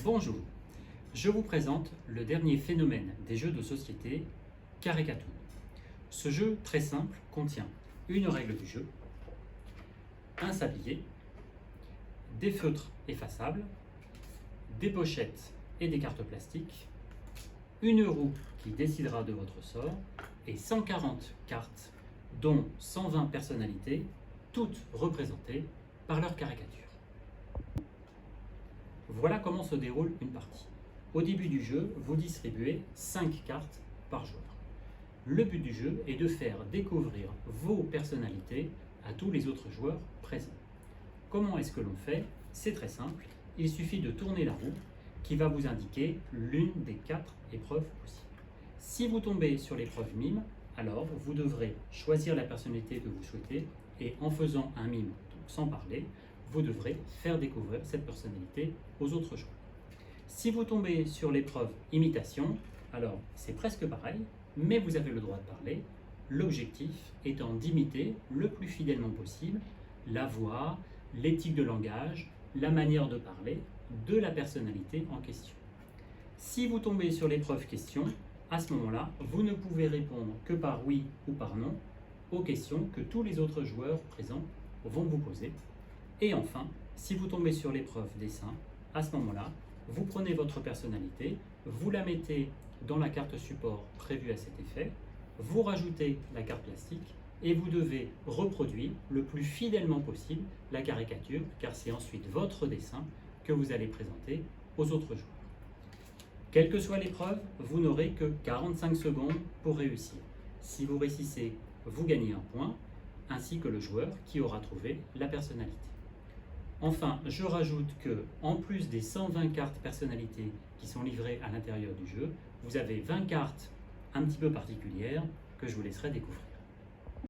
Bonjour, je vous présente le dernier phénomène des jeux de société, Carré-Catoun. Ce jeu très simple contient une règle du jeu, un sablier, des feutres effaçables, des pochettes et des cartes plastiques, une roue qui décidera de votre sort et 140 cartes, dont 120 personnalités, toutes représentées par leur caricature. Voilà comment se déroule une partie. Au début du jeu, vous distribuez 5 cartes par joueur. Le but du jeu est de faire découvrir vos personnalités à tous les autres joueurs présents. Comment est-ce que l'on fait? C'est très simple. Il suffit de tourner la roue qui va vous indiquer l'une des 4 épreuves possibles. Si vous tombez sur l'épreuve mime, alors vous devrez choisir la personnalité que vous souhaitez et en faisant un mime, donc sans parler, vous devrez faire découvrir cette personnalité aux autres joueurs. Si vous tombez sur l'épreuve imitation, alors c'est presque pareil, mais vous avez le droit de parler, l'objectif étant d'imiter le plus fidèlement possible la voix, l'éthique de langage, la manière de parler de la personnalité en question. Si vous tombez sur l'épreuve question, à ce moment-là, vous ne pouvez répondre que par oui ou par non aux questions que tous les autres joueurs présents vont vous poser. Et enfin, si vous tombez sur l'épreuve dessin, à ce moment-là, vous prenez votre personnalité, vous la mettez dans la carte support prévue à cet effet, vous rajoutez la carte plastique et vous devez reproduire le plus fidèlement possible la caricature, car c'est ensuite votre dessin que vous allez présenter aux autres joueurs. Quelle que soit l'épreuve, vous n'aurez que 45 secondes pour réussir. Si vous réussissez, vous gagnez un point, ainsi que le joueur qui aura trouvé la personnalité. Enfin, je rajoute que, en plus des 120 cartes personnalités qui sont livrées à l'intérieur du jeu, vous avez 20 cartes un petit peu particulières que je vous laisserai découvrir.